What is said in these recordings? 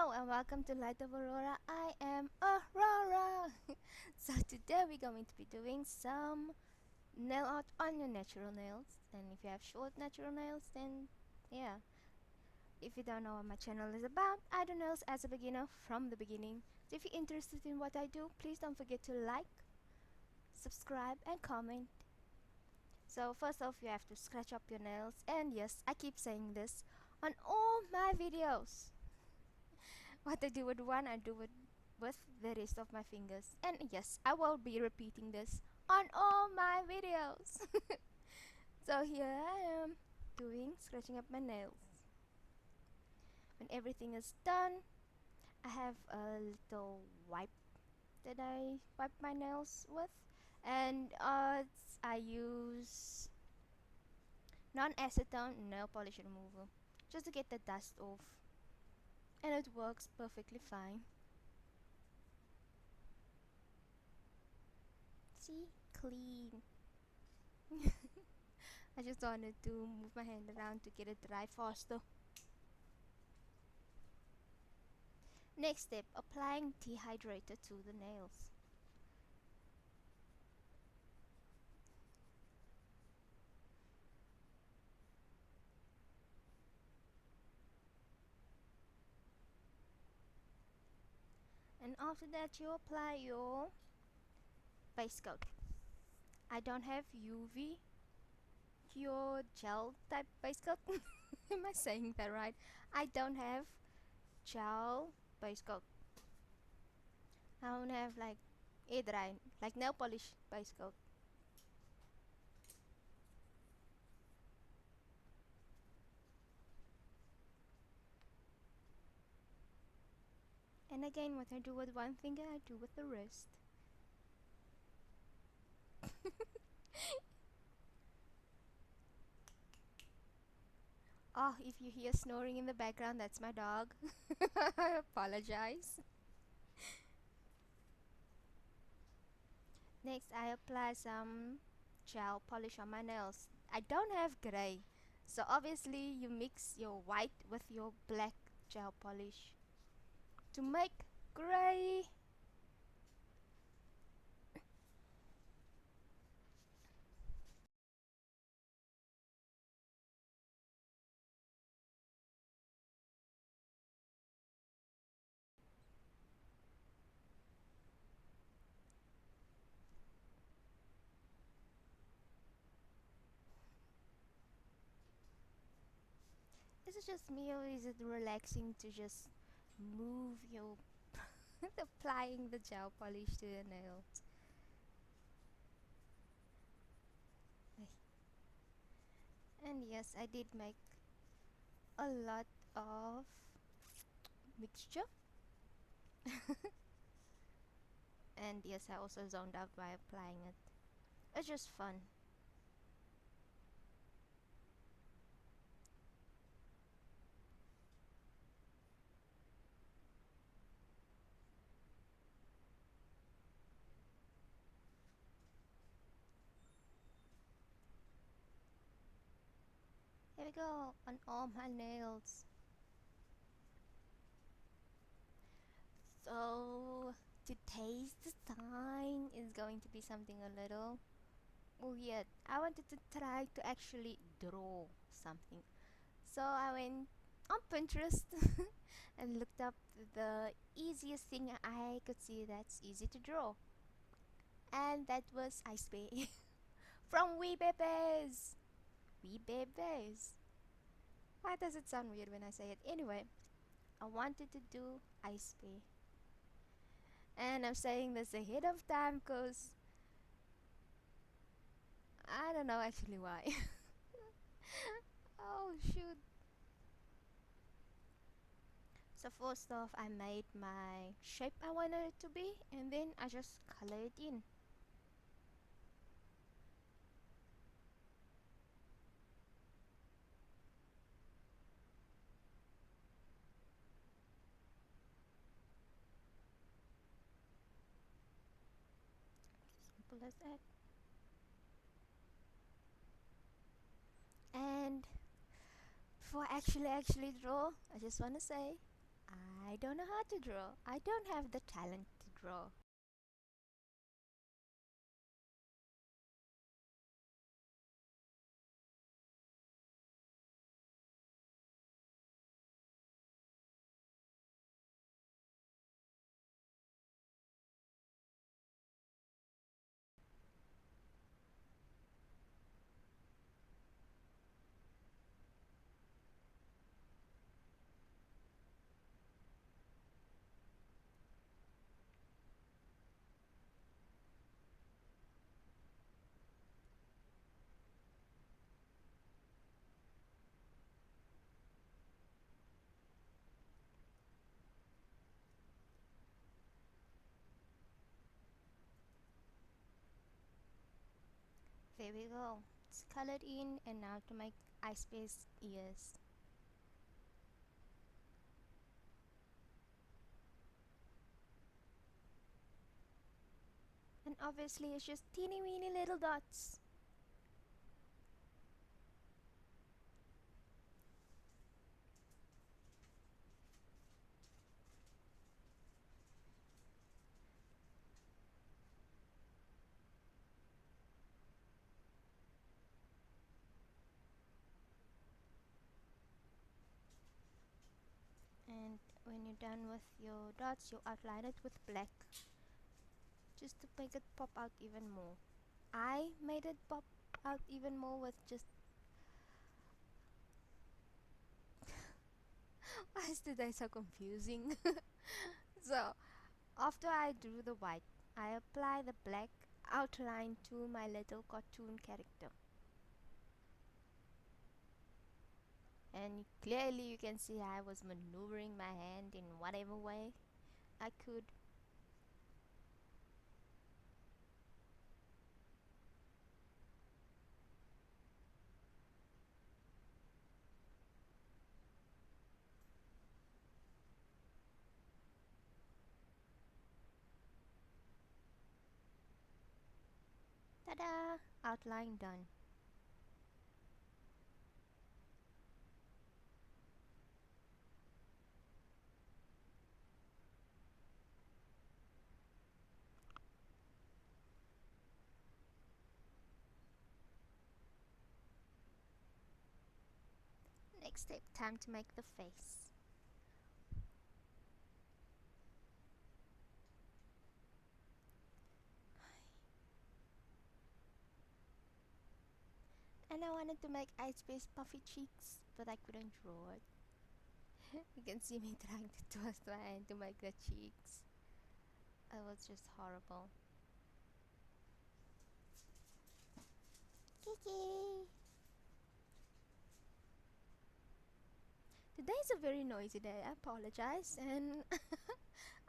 Hello and welcome to Light of Aurora. I am Aurora. So today we're going to be doing some nail art on your natural nails. And if you have short natural nails, then yeah. If you don't know what my channel is about, I do nails as a beginner from the beginning. So if you're interested in what I do, please don't forget to like, subscribe, and comment. So first off, you have to scratch up your nails. And yes, I keep saying this on all my videos. What I do with one, I do it with the rest of my fingers. And yes, I will be repeating this on all my videos. So here I am doing scratching up my nails. When everything is done, I have a little wipe that I wipe my nails with, and I use non-acetone nail polish remover just to get the dust off, and it works perfectly fine. See, clean. I just wanted to move my hand around to get it dry faster. Next step, applying dehydrator to the nails. And after that you apply your base coat. I don't have UV Cure gel type base coat. Am I saying that right? I don't have gel base coat. I don't have like air dry, like nail polish base coat. And again, what I do with one finger, I do with the rest. Oh, if you hear snoring in the background, that's my dog. I apologize. Next, I apply some gel polish on my nails. I don't have gray, so obviously you mix your white with your black gel polish to make gray. Is it just me or is it relaxing to just move your applying the gel polish to your nails? And yes, I did make a lot of mixture. And yes, I also zoned out by applying it. It's just fun. Here we go on all my nails. So today's design is going to be something a little weird. I wanted to try to actually draw something. So I went on Pinterest and looked up the easiest thing I could see that's easy to draw. And that was Ice Bay from Wee Bebe's. Wee Bebe's. Why does it sound weird when I say it? Anyway, I wanted to do Ice Bay. And I'm saying this ahead of time because I don't know actually why. Oh shoot. So first off, I made my shape I wanted it to be, and then I just color it in. Simple as that. And before I actually draw, I just want to say I don't know how to draw. I don't have the talent to draw. There we go. It's colored in, and now to make ice space ears. And obviously it's just teeny weeny little dots. And when you're done with your dots, you outline it with black just to make it pop out even more. I made it pop out even more with just why is today so confusing? So after I drew the white, I apply the black outline to my little cartoon character. And clearly you can see I was maneuvering my hand in whatever way I could. Ta-da! Outline done. Next step, time to make the face. And I wanted to make Ice Space puffy cheeks, but I couldn't draw it. You can see me trying to twist my hand to make the cheeks. It was just horrible. Kiki! Today is a very noisy day. I apologize, and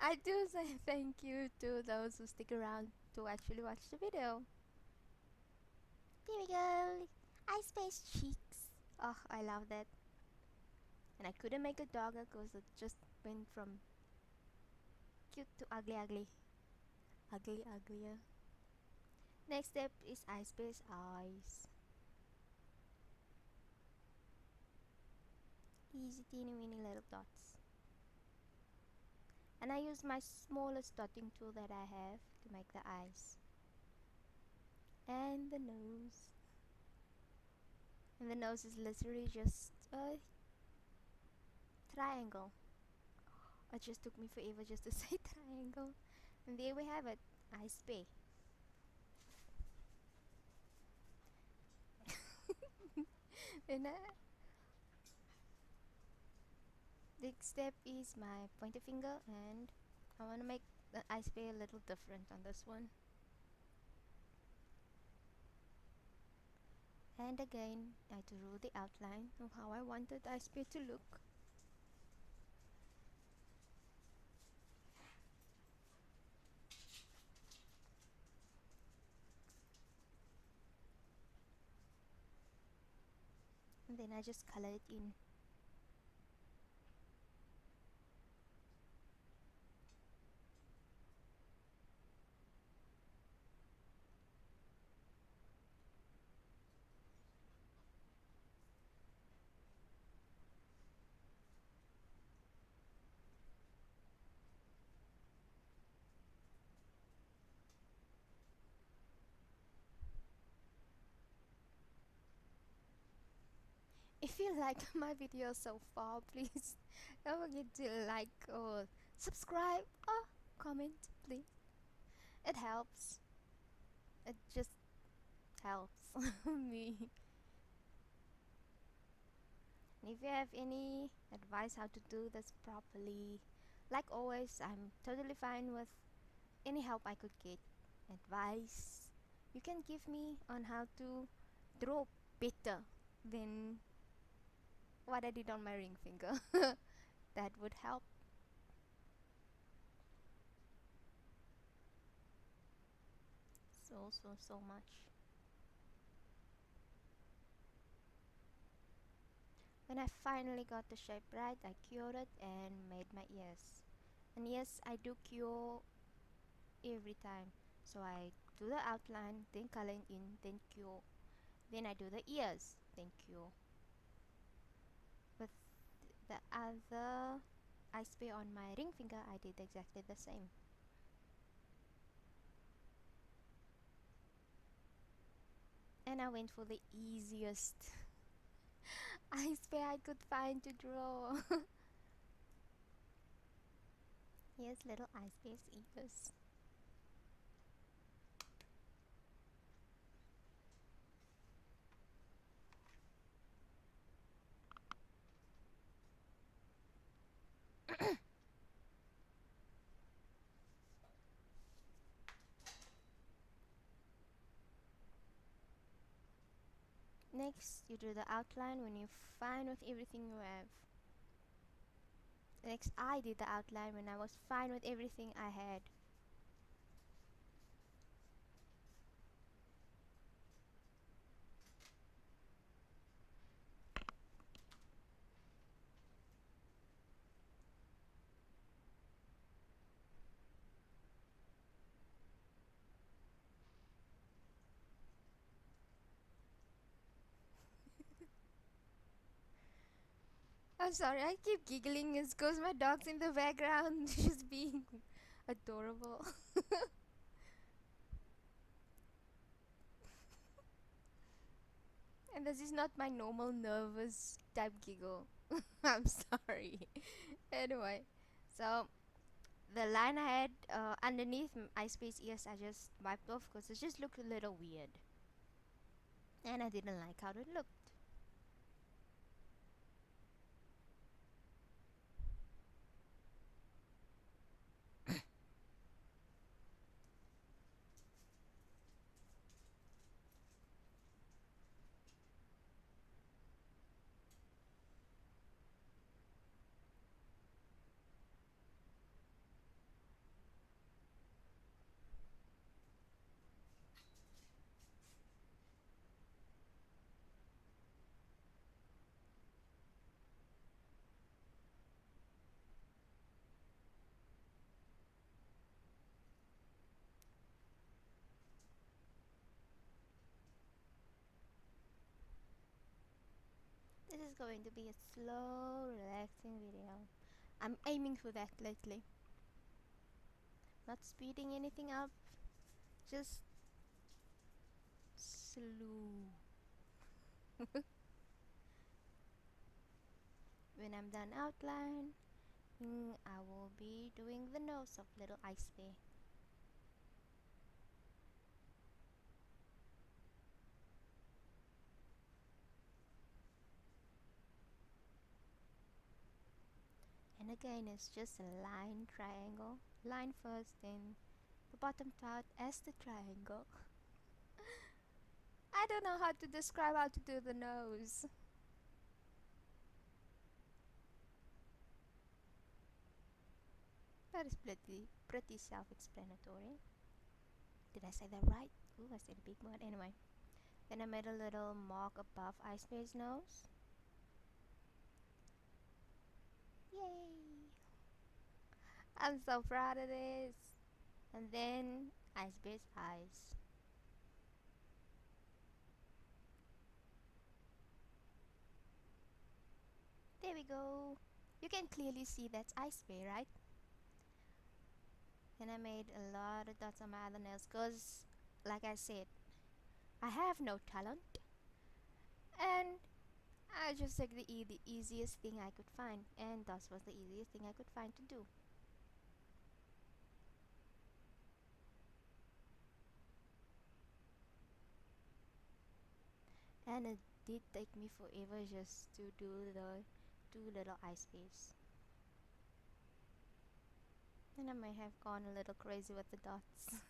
I do say thank you to those who stick around to actually watch the video. There we go! Ice Space cheeks. Oh, I love that. And I couldn't make a dog because it just went from cute to ugly ugly. Ugly uglier. Next step is Ice Space eyes. Easy teeny weeny little dots. And I use my smallest dotting tool that I have to make the eyes. And the nose. And the nose is literally just a triangle. It just took me forever just to say triangle. And there we have it. Ice Space. Then next step is my pointer finger, and I want to make the ice bay a little different on this one. And again, I drew the outline of how I wanted ice bay to look. And then I just color it in. If you like my video so far, please don't forget to like or subscribe or comment, please. It helps. It just helps me. And if you have any advice how to do this properly, like always, I'm totally fine with any help I could get. Advice you can give me on how to draw better than what I did on my ring finger. That would help. So much. When I finally got the shape right, I cured it and made my ears. And yes, I do cure every time. So I do the outline, then color in, then cure. Then I do the ears, then cure. With the other ice spray on my ring finger, I did exactly the same. And I went for the easiest ice spray I could find to draw. Here's little ice space ears. Next, you do the outline when you're fine with everything you have. Next, I did the outline when I was fine with everything I had. I'm sorry, I keep giggling. It's because my dog's in the background just being adorable. And this is not my normal nervous type giggle. I'm sorry. Anyway, so the line I had underneath my space ears, I just wiped off because it just looked a little weird. And I didn't like how it looked. This is going to be a slow, relaxing video. I'm aiming for that lately. Not speeding anything up, just slow. When I'm done outline, I will be doing the nose of little Ice Bear. And again, it's just a line triangle. Line first, then the bottom part as the triangle. I don't know how to describe how to do the nose. That is pretty self-explanatory. Did I say that right? Ooh, I said a big word. Anyway, then I made a little mark above Ice Bear's nose. Yay! I'm so proud of this. And then Ice Bear's eyes. There we go. You can clearly see that's Ice Bear, right? Then I made a lot of dots on my other nails because, like I said, I have no talent and I just took the easiest thing I could find, and thus was the easiest thing I could find to do. And it did take me forever just to do the two little ice waves. And I might have gone a little crazy with the dots.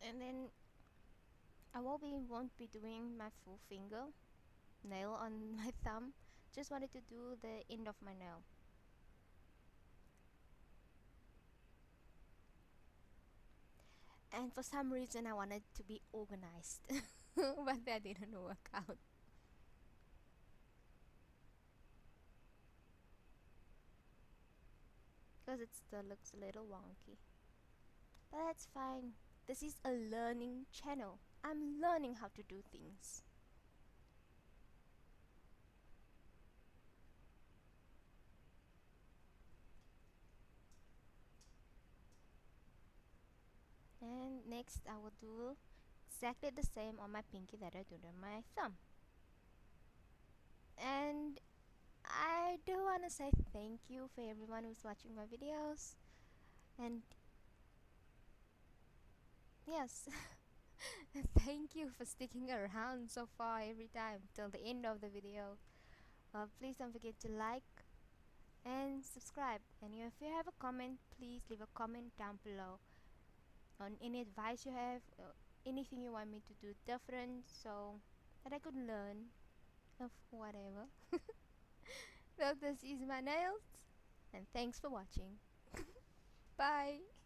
And then won't be doing my full finger nail on my thumb. Just wanted to do the end of my nail. And for some reason I wanted to be organized. But that didn't work out. Because it still looks a little wonky. But that's fine. This is a learning channel. I'm learning how to do things. And next I will do exactly the same on my pinky that I did on my thumb. And I do want to say thank you for everyone who's watching my videos. And yes, thank you for sticking around so far every time till the end of the video. Please don't forget to like and subscribe. And if you have a comment, please leave a comment down below on any advice you have, anything you want me to do different so that I could learn of whatever. So this is my nails, and thanks for watching. Bye.